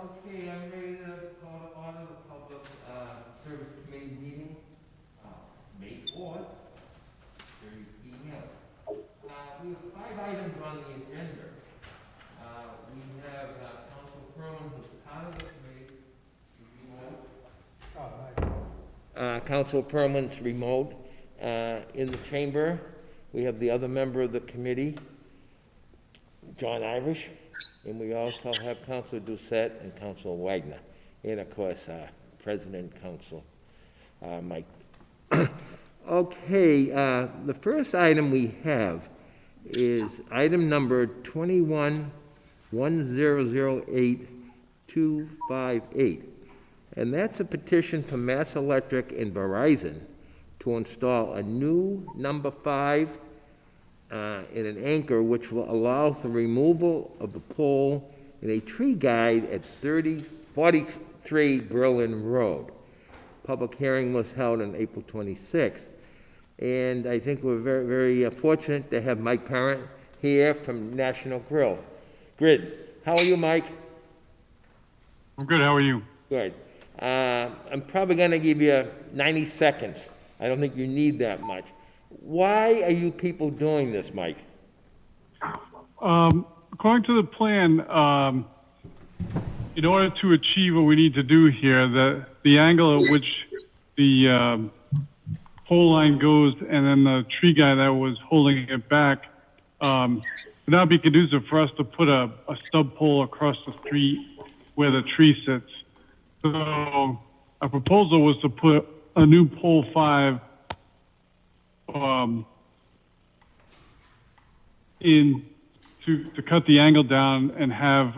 Okay, I'm ready to call to order the Public Service Committee meeting, May 4th, 30 p.m. We have 5 items on the agenda. We have Council Perlman, who's part of the committee, remote. Council Perlman's remote. In the chamber, we have the other member of the committee, John Irish. And we also have Councilor Doucette and Councilor Wagner. And of course, President Council Mike. Okay, the first item we have is item number 21-1008258. And that's a petition from Mass Electric and Verizon to install a new number 5 in an anchor which will allow the removal of the pole in a tree guide at 43 Berlin Road. Public hearing was held on April 26th. And I think we're very, very fortunate to have Mike Parent here from National Grid. How are you, Mike? I'm good. How are you? Good. I'm probably going to give you 90 seconds. I don't think you need that much. Why are you people doing this, Mike? According to the plan, in order to achieve what we need to do here, the angle at which the pole line goes and then the tree guy that was holding it back would not be conducive for us to put a stub pole across the street where the tree sits. So our proposal was to put a new pole 5 in to cut the angle down and have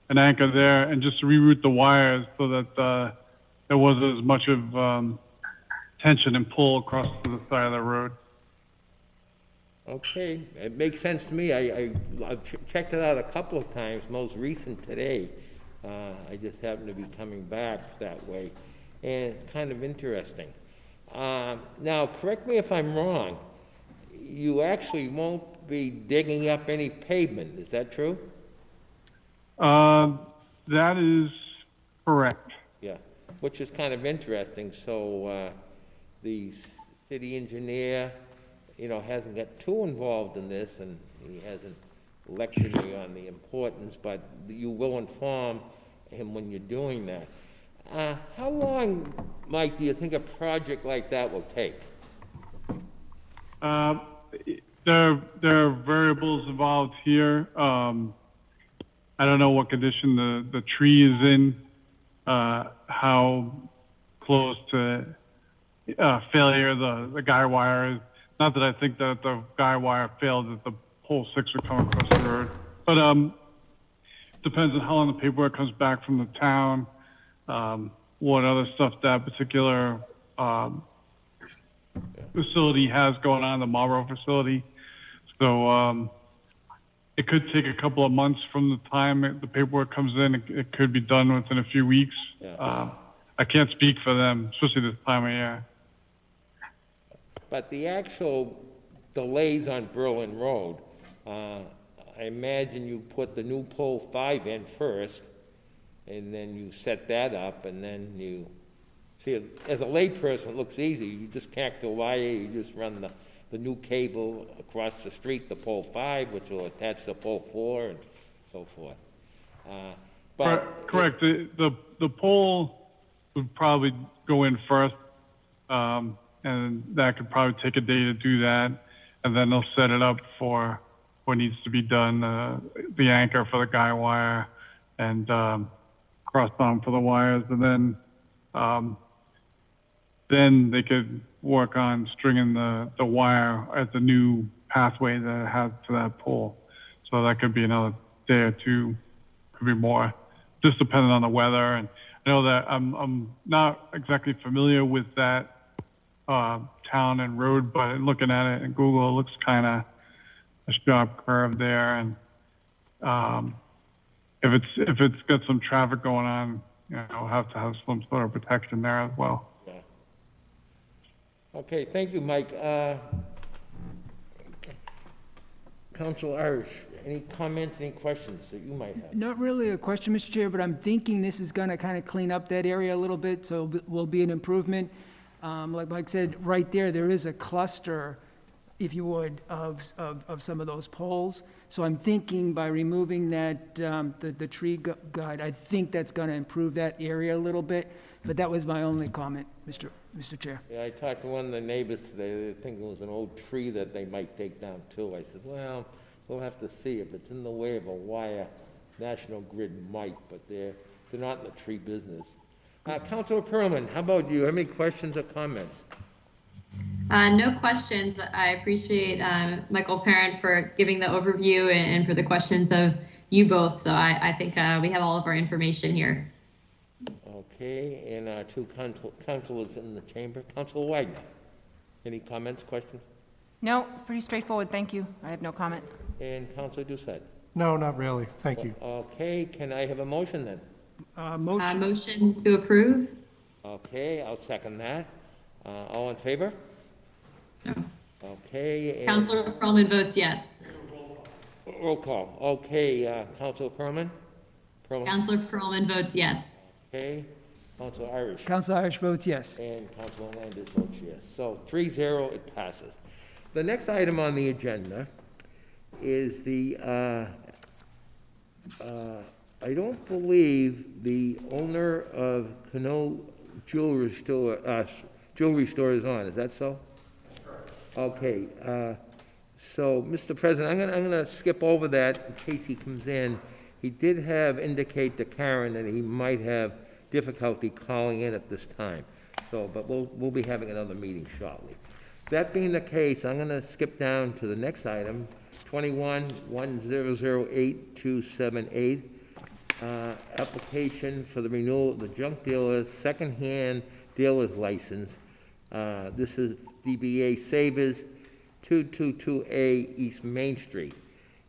an anchor there and just reroute the wires so that there wasn't as much of tension and pull across to the side of the road. Okay, it makes sense to me. I've checked it out a couple of times, most recent today. I just happened to be coming back that way, and it's kind of interesting. Now, correct me if I'm wrong, you actually won't be digging up any pavement, is that true? That is correct. Yeah, which is kind of interesting. So the city engineer, hasn't got too involved in this, and he hasn't lectured me on the importance, but you will inform him when you're doing that. How long, Mike, do you think a project like that will take? There are variables involved here. I don't know what condition the tree is in, how close to failure the guy wire is. Not that I think that the guy wire failed, that the pole 6 would come across the road. But depends on how long the paperwork comes back from the town, what other stuff that particular facility has going on, the Marlborough facility. So it could take a couple of months from the time the paperwork comes in. It could be done within a few weeks. Yeah. I can't speak for them, especially this time of year. But the actual delays on Berlin Road, I imagine you put the new pole 5 in first, and then you set that up, and then you see, as a layperson, it looks easy. You just connect the wire, you just run the new cable across the street, the pole 5, which will attach to pole 4, and so forth. Correct. The pole would probably go in first, and that could probably take a day to do that, and then they'll set it up for what needs to be done, the anchor for the guy wire, and cross arm for the wires, and then they could work on stringing the wire at the new pathway that it has to that pole. So that could be another day or two, could be more, just depending on the weather. And I know that I'm not exactly familiar with that town and road, but looking at it in Google, it looks kind of a sharp curve there. And if it's got some traffic going on, we'll have to have some sort of protection there as well. Yeah. Okay, thank you, Mike. Councilor Irish, any comments, any questions that you might have? Not really a question, Mr. Chair, but I'm thinking this is going to kind of clean up that area a little bit, so it will be an improvement. Like Mike said, right there is a cluster, if you would, of some of those poles. So I'm thinking by removing that, the tree guide, I think that's going to improve that area a little bit. But that was my only comment, Mr. Chair. Yeah, I talked to one of the neighbors today, they think it was an old tree that they might take down too. I said, well, we'll have to see. If it's in the way of a wire, National Grid might, but they're not in the tree business. Councilor Perlman, how about you? Have any questions or comments? No questions. I appreciate Michael Parent for giving the overview and for the questions of you both. So I think we have all of our information here. Okay, and our two councilors in the chamber. Councilor Wagner, any comments, questions? No, pretty straightforward, thank you. I have no comment. And Councilor Doucette? No, not really. Thank you. Okay, can I have a motion then? Motion to approve? Okay, I'll second that. All in favor? No. Okay. And Councilor Perlman votes yes. roll call. Okay, Councilor Perlman? Councilor Perlman votes yes. Okay. Councilor Irish? Council Irish votes yes. And Councilor Landis votes yes. So 3-0, it passes. The next item on the agenda is the, I don't believe the owner of Cano Jewelry Store is on, is that so? Okay, so, Mr. President, I'm gonna skip over that in case he comes in. He did indicate to Karen that he might have difficulty calling in at this time. So, but we'll be having another meeting shortly. That being the case, I'm gonna skip down to the next item, 21-1008-278, application for the renewal of the junk dealer's secondhand dealer's license. This is DBA Savers, 222A East Main Street.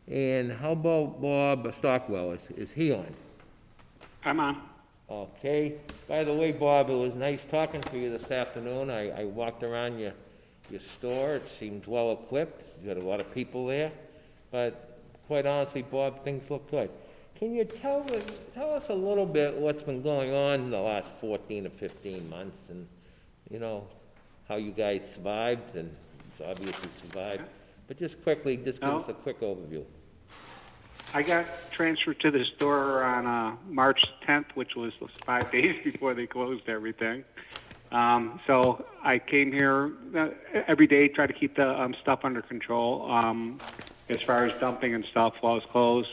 And how about Bob Stockwell? Is he on? I'm on. Okay. By the way, Bob, it was nice talking to you this afternoon. I walked around your store. It seems well equipped. You got a lot of people there. But quite honestly, Bob, things look good. Can you tell us a little bit what's been going on in the last 14 or 15 months, and you know how you guys survived, and it's obviously survived. But just quickly, just give us a quick overview. I got transferred to the store on March 10th, which was 5 days before they closed everything. So I came here every day, try to keep the stuff under control as far as dumping and stuff while it's closed.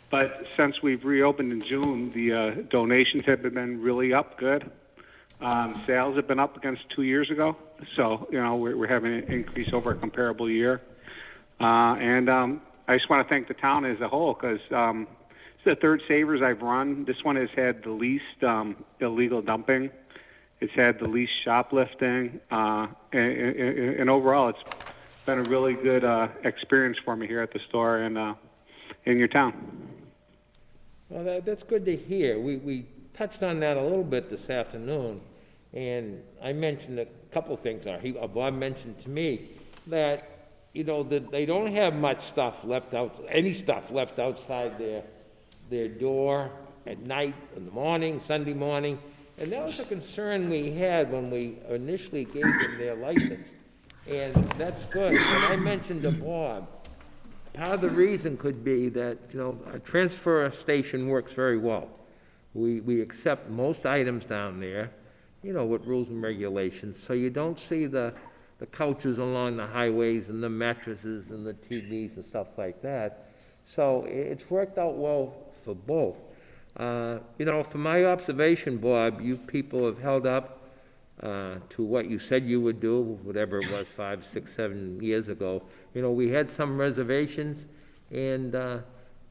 But since we've reopened in June, the donations have been really up good. Sales have been up against 2 years ago. So, you know, we're having an increase over a comparable year. And I just want to thank the town as a whole, because it's the third Savers I've run. This one has had the least illegal dumping. It's had the least shoplifting. And overall, it's been a really good experience for me here at the store and in your town. Well, that's good to hear. We touched on that a little bit this afternoon, and I mentioned a couple things. Bob mentioned to me that, you know, that they don't have much stuff left out, any stuff left outside their door at night, in the morning, Sunday morning. And that was a concern we had when we initially gave them their license. And that's good. And I mentioned to Bob, part of the reason could be that, you know, a transfer station works very well. We accept most items down there, you know, with rules and regulations, so you don't see the couches along the highways and the mattresses and the TVs and stuff like that. So it's worked out well for both. You know, from my observation, Bob, you people have held up to what you said you would do, whatever it was, 5, 6, 7 years ago. You know, we had some reservations, and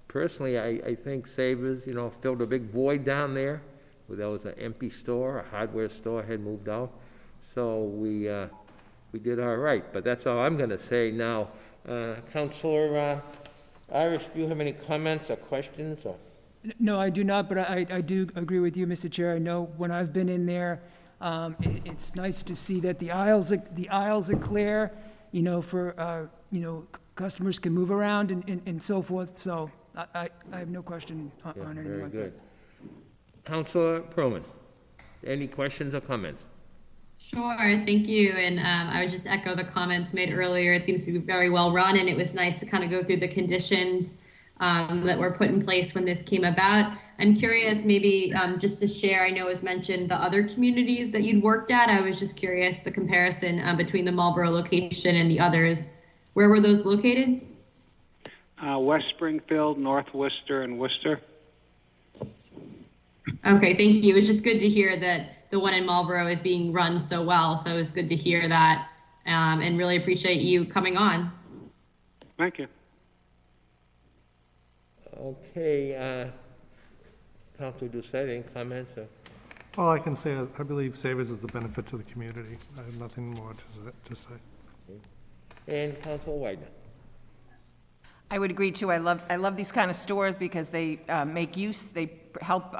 personally, I think Savers, you know, filled a big void down there where there was an empty store, a hardware store had moved out. So we did all right, but that's all I'm going to say now. Councilor Irish, do you have any comments or questions? Or? No, I do not, but I do agree with you, Mr. Chair. I know when I've been in there, it's nice to see that the aisles are clear, you know, for, you know, customers can move around and so forth, so I have no question on Yeah, anything very like good. that. Counselor Perlman, any questions or comments? Sure, thank you. And I would just echo the comments made earlier. It seems to be very well run, and it was nice to kind of go through the conditions that were put in place when this came about. I'm curious, maybe just to share, I know it was mentioned the other communities that you'd worked at. I was just curious the comparison between the Marlborough location and the others. Where were those located? West Springfield, North Worcester, and Worcester. Okay, thank you. It was just good to hear that the one in Marlborough is being run so well. So it was good to hear that, and really appreciate you coming on. Thank you. Okay, Counselor Doucette, any comments? All I can say is I believe Savers is the benefit to the community. I have nothing more to say. And Counselor Wagner? I would agree too. I love these kind of stores because they make use, they help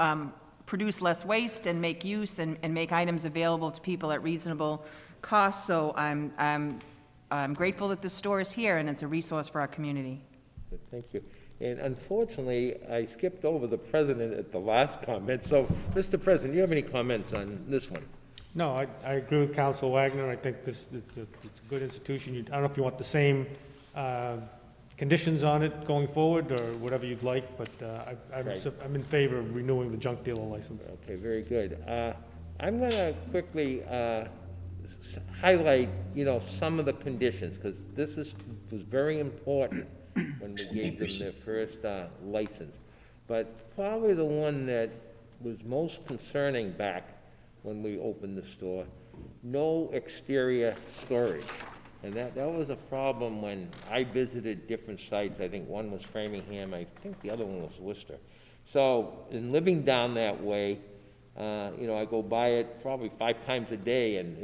produce less waste and make use and make items available to people at reasonable cost. So I'm grateful that this store is here and it's a resource for our community. Good, thank you. And unfortunately, I skipped over the president at the last comment. So, Mr. President, do you have any comments on this one? No, I agree with Council Wagner. I think it's a good institution. I don't know if you want the same conditions on it going forward or whatever you'd like, but I'm in favor of renewing the junk dealer license. Okay, very good. I'm going to quickly highlight, some of the conditions, because this was very important when we gave them their first license. But probably the one that was most concerning back when we opened the store, no exterior storage. And that was a problem when I visited different sites. I think one was Framingham, I think the other one was Worcester. So in living down that way, I go by it probably 5 times a day, and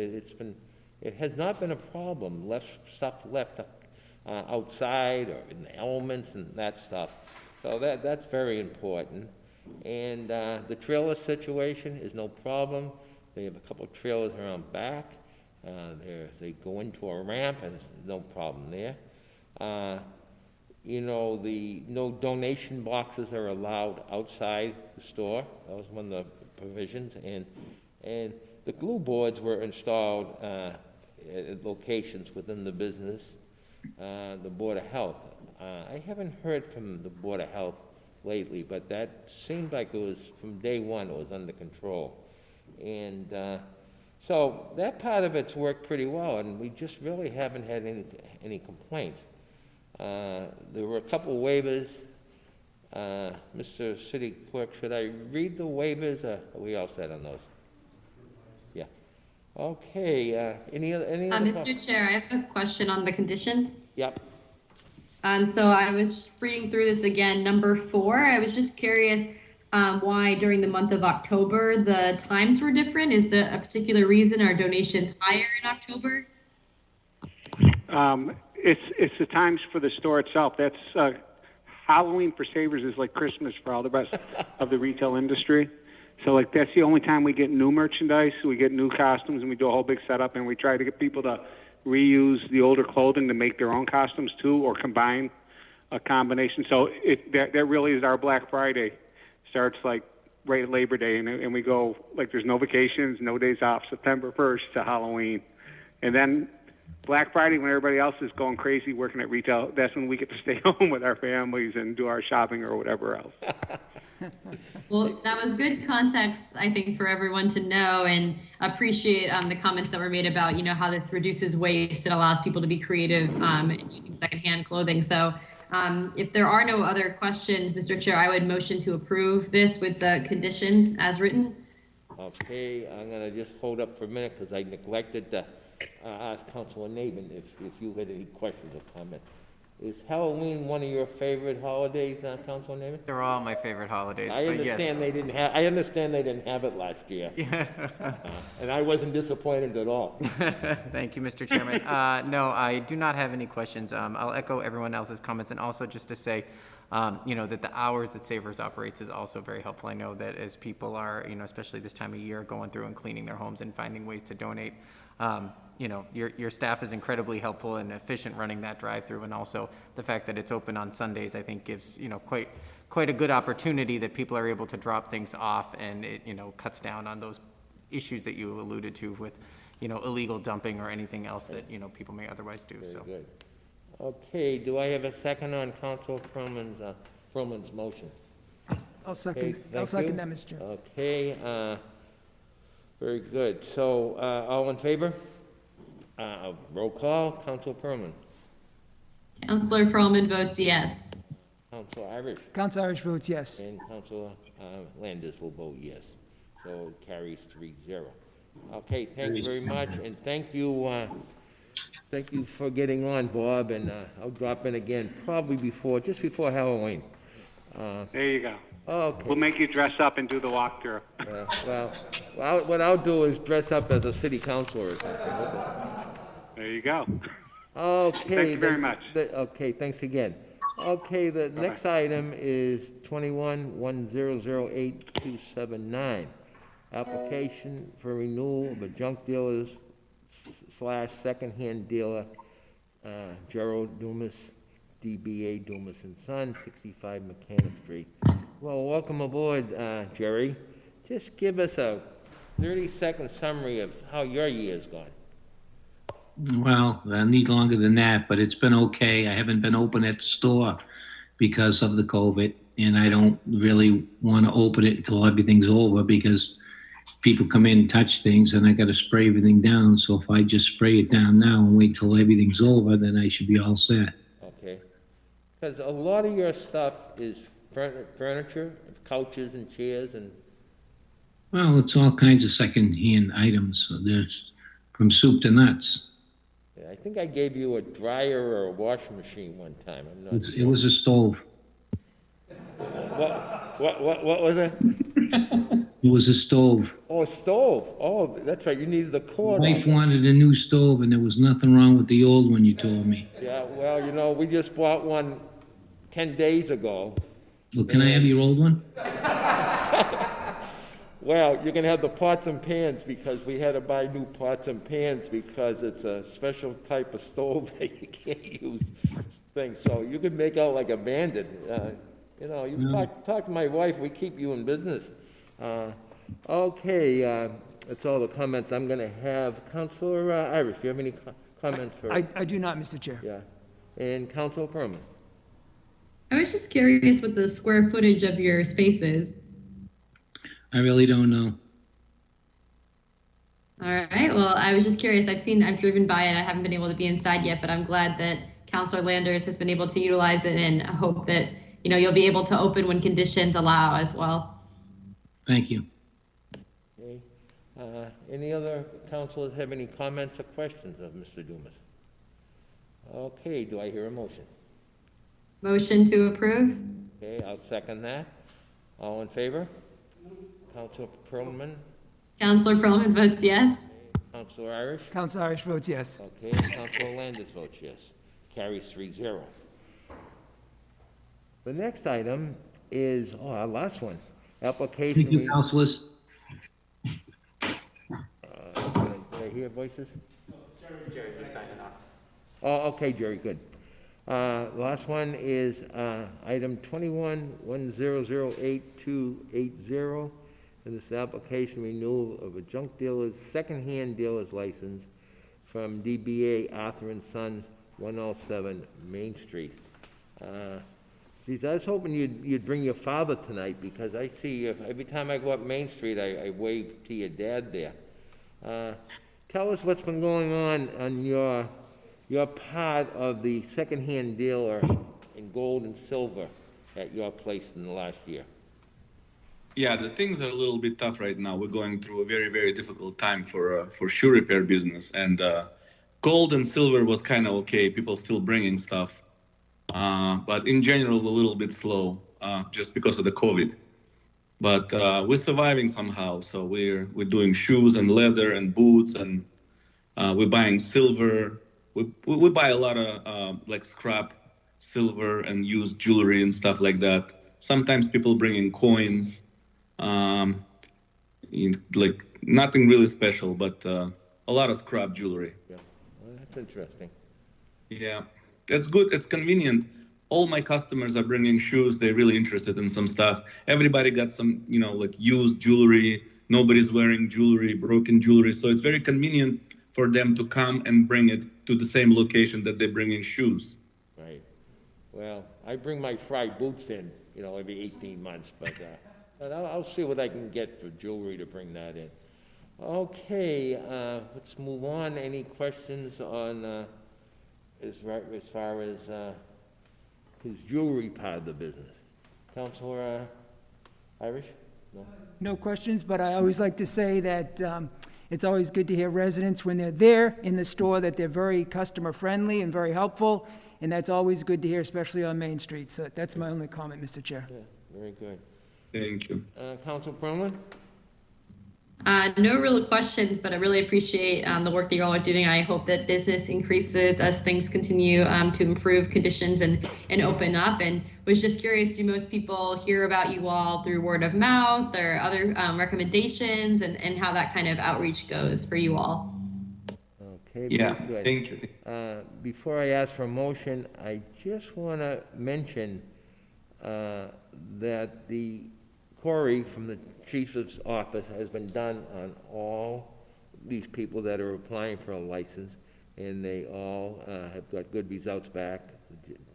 it has not been a problem. Less stuff left outside or in the elements and that stuff. So that's very important. And the trailer situation is no problem. They have a couple of trailers around back. They go into a ramp, and there's no problem there. The no donation boxes are allowed outside the store. That was one of the provisions. And the glue boards were installed at locations within the business. The Board of Health. I haven't heard from the Board of Health lately, but that seemed like it was, from day one, it was under control. And so that part of it's worked pretty well, and we just really haven't had any complaints. There were a couple of waivers. Mr. City Clerk, should I read the waivers? Or are we all set on those? Yeah. Okay. Any other? Mr. Chair, I have a question on the conditions. Yep. So I was reading through this again. Number 4, I was just curious why during the month of October the times were different. Is there a particular reason? Are donations higher in October? It's the times for the store itself. That's Halloween for Savers is like Christmas for all the rest of the retail industry. So that's the only time we get new merchandise. We get new costumes, and we do a whole big setup, and we try to get people to reuse the older clothing to make their own costumes too, or combine a combination. So that really is our Black Friday. Starts right at Labor Day, and we go there's no vacations, no days off, September 1st to Halloween. And then Black Friday, when everybody else is going crazy working at retail, that's when we get to stay home with our families and do our shopping or whatever else. Well, that was good context, I think, for everyone to know, and appreciate the comments that were made about, how this reduces waste and allows people to be creative in using secondhand clothing. So if there are no other questions, Mr. Chair, I would motion to approve this with the conditions as written. Okay, I'm going to just hold up for a minute because I neglected to ask Councilor Nabin if you had any questions or comments. Is Halloween one of your favorite holidays, Councilor Nabin? They're all my favorite holidays. I understand they didn't have. I understand they didn't have it last year. Yeah. And I wasn't disappointed at all. Thank you, Mr. Chairman. No, I do not have any questions. I'll echo everyone else's comments, and also just to say, that the hours that Savers operates is also very helpful. I know that as people are, especially this time of year, going through and cleaning their homes and finding ways to donate, your staff is incredibly helpful and efficient running that drive-through, and also the fact that it's open on Sundays, I think gives, quite a good opportunity that people are able to drop things off, and it, cuts down on those issues that you alluded to with, illegal dumping or anything else that, people may otherwise do, so. Very good. Okay, do I have a second on Council Perlman's motion? I'll second, Okay, I'll thank you. second that, Mr. Chair. Okay, very good. So, all in favor? Roll call, Council Perlman. Councilor Perlman votes yes. Council Irish Council Irish votes yes. and Council Landis will vote yes. So it carries 3-0. Okay, thank you very much, and thank you for getting on, Bob, and I'll drop in again probably just before Halloween. There you go. Okay. We'll make you dress up and do the walkthrough. Well, what I'll do is dress up as a city councilor or something. There you go. Okay. Thank you very much. Okay, thanks again. Okay, the next item is 21-1008-279. Application for renewal of a junk dealers / secondhand dealer, Gerald Dumas, DBA Dumas and Son, 65 Mechanic Street. Well, welcome aboard, Jerry. Just give us a 30-second summary of how your year's gone. Well, I need longer than that, but it's been okay. I haven't been open at the store because of the COVID, and I don't really want to open it until everything's over because people come in and touch things, and I got to spray everything down. So if I just spray it down now and wait till everything's over, then I should be all set. Okay. Because a lot of your stuff is furniture, couches and chairs and... Well, it's all kinds of second-hand items. So there's from soup to nuts. I think I gave you a dryer or a washing machine one time. I'm not sure. It was a stove. What was it? It was a stove. Oh, a stove. Oh, that's right. You needed the cord. My wife wanted a new stove, and there was nothing wrong with the old one, you told me. Yeah, well, we just bought one 10 days ago. Well, can I have your old one? Well, you can have the pots and pans because we had to buy new pots and pans because it's a special type of stove that you can't use things. So you could make out like a bandit. Talk to my wife. We keep you in business. Okay, that's all the comments I'm going to have. Councilor Irish, do you have any comments? I do not, Mr. Chair. Yeah. And Councilor Perlman. I was just curious what the square footage of your space is. I really don't know. All right. Well, I was just curious. I've driven by it. I haven't been able to be inside yet, but I'm glad that Councilor Landers has been able to utilize it, and I hope that, you'll be able to open when conditions allow as well. Thank you. Okay. Any other councilors have any comments or questions of Mr. Dumas? Okay, do I hear a motion? Motion to approve? Okay, I'll second that. All in favor? Councilor Perlman? Councilor Perlman votes yes. Councilor Irish? Council Irish votes yes. Okay, Councilor Landis votes yes. Carries 3-0. The next item is, our last one. Application. Thank you, councilors. Did I hear voices? Jerry, just signing off. Oh, okay, Jerry, good. Last one is item 21-1008-280, and this application renewal of a junk dealer's, secondhand dealer's license from DBA Arthur and Sons, 107 Main Street. Geez, I was hoping you'd bring your father tonight, because I see every time I go up Main Street, I wave to your dad there. Tell us what's been going on your part of the secondhand dealer in gold and silver at your place in the last year. Yeah, the things are a little bit tough right now. We're going through a very, very difficult time for shoe repair business, and gold and silver was kind of okay. People still bringing stuff, but in general, we're a little bit slow just because of the COVID. But we're surviving somehow. So we're doing shoes and leather and boots, and we're buying silver. We buy a lot of like scrap silver and used jewelry and stuff like that. Sometimes people bring in coins, like nothing really special, but a lot of scrap jewelry. Yeah, well, that's interesting. Yeah, that's good. It's convenient. All my customers are bringing shoes. They're really interested in some stuff. Everybody got some, like used jewelry. Nobody's wearing jewelry, broken jewelry. So it's very convenient for them to come and bring it to the same location that they're bringing shoes. Right. Well, I bring my fried boots in, every 18 months, but I'll see what I can get for jewelry to bring that in. Okay, let's move on. Any questions on, as far as his jewelry part of the business? Counselor Irish? No? No questions, but I always like to say that it's always good to hear residents when they're there in the store that they're very customer-friendly and very helpful, and that's always good to hear, especially on Main Street. So that's my only comment, Mr. Chair. Yeah, very good. Thank you. Council Perlman? No real questions, but I really appreciate the work that you all are doing. I hope that business increases as things continue to improve conditions and open up. And was just curious, do most people hear about you all through word of mouth or other recommendations, and how that kind of outreach goes for you all? Okay. Yeah, good. thank you. Before I ask for a motion, I just want to mention that the query from the chief's office has been done on all these people that are applying for a license, and they all have got good results back.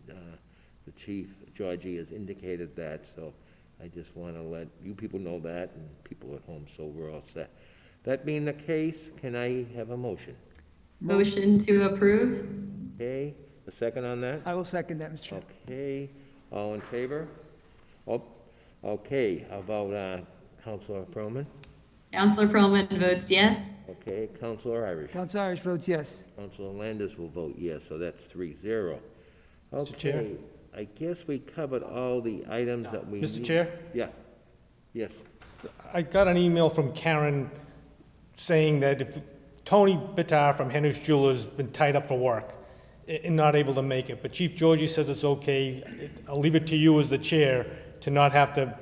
The chief, Georgie, has indicated that, so I just want to let you people know that, and people at home, so we're all set. That being the case, can I have a motion? Motion to approve. Okay, a second on that? I will second that, Mr. Chair. Okay, all in favor? Oh, okay, how about Councilor Perlman? Councilor Perlman votes yes. Okay, Councilor Irish? Council Irish votes yes. Councilor Landis will vote yes, so that's 3-0. Mr. Chair? Okay, I guess we covered all the items that we need. Mr. Chair? Yeah, yes. I got an email from Karen saying that if Tony Bitar from Henry's Jewelers been tied up for work and not able to make it, but Chief Georgie says it's okay. I'll leave it to you as the chair to not have to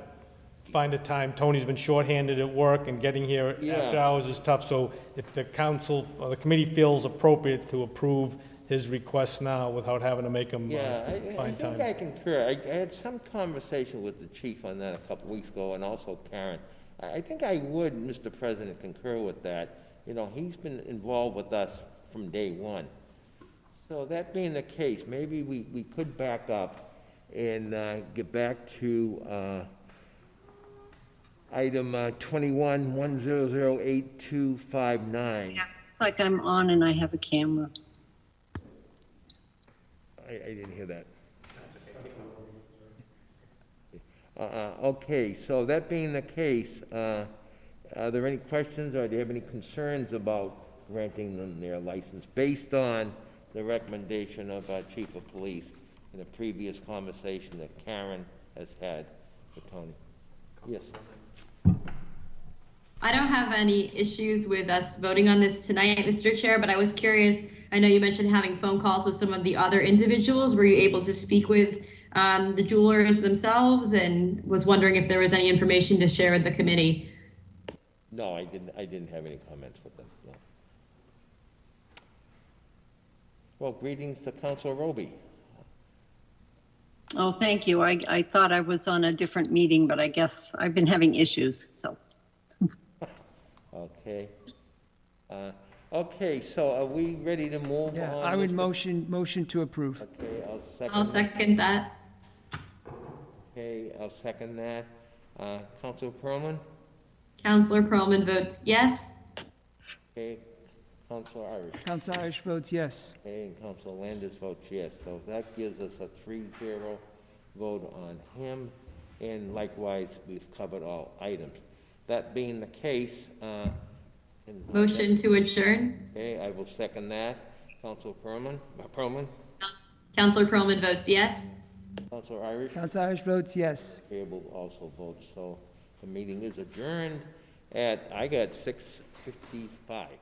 find a time. Tony's been shorthanded at work, and getting here after hours is tough. So if the council or the committee feels appropriate to approve his requests now without having to make them I find think time. I concur. I had some conversation with the chief on that a couple weeks ago, and also Karen. I think I would, Mr. President, concur with that. He's been involved with us from day one. So that being the case, maybe we could back up and get back to item 21-1008259. Yeah, it's like I'm on and I have a camera. I didn't hear that. Okay, so that being the case, are there any questions, or do you have any concerns about granting them their license based on the recommendation of our chief of police in a previous conversation that Karen has had with Tony? Yes. I don't have any issues with us voting on this tonight, Mr. Chair, but I was curious. I know you mentioned having phone calls with some of the other individuals. Were you able to speak with the jewelers themselves, and was wondering if there was any information to share with the committee? No, I didn't have any comments with them, no. Well, greetings to Councilor Roby. Oh, thank you. I thought I was on a different meeting, but I guess I've been having issues, so. Okay. Okay, so are we ready to move on? Yeah, I would Mr. motion to approve. Okay, I'll second that. Okay, I'll second that. Councilor Perlman? Councilor Perlman votes yes. Okay, Councilor Irish? Council Irish votes yes. Okay, and Councilor Landis votes yes. So that gives us a 3-0 vote on him, and likewise, we've covered all items. That being the case, Motion to adjourn. okay, I will second that. Councilor Perlman? Councilor Perlman votes yes. Councilor Irish? Council Irish votes yes. Cable also votes, so the meeting is adjourned at, I got 6:55.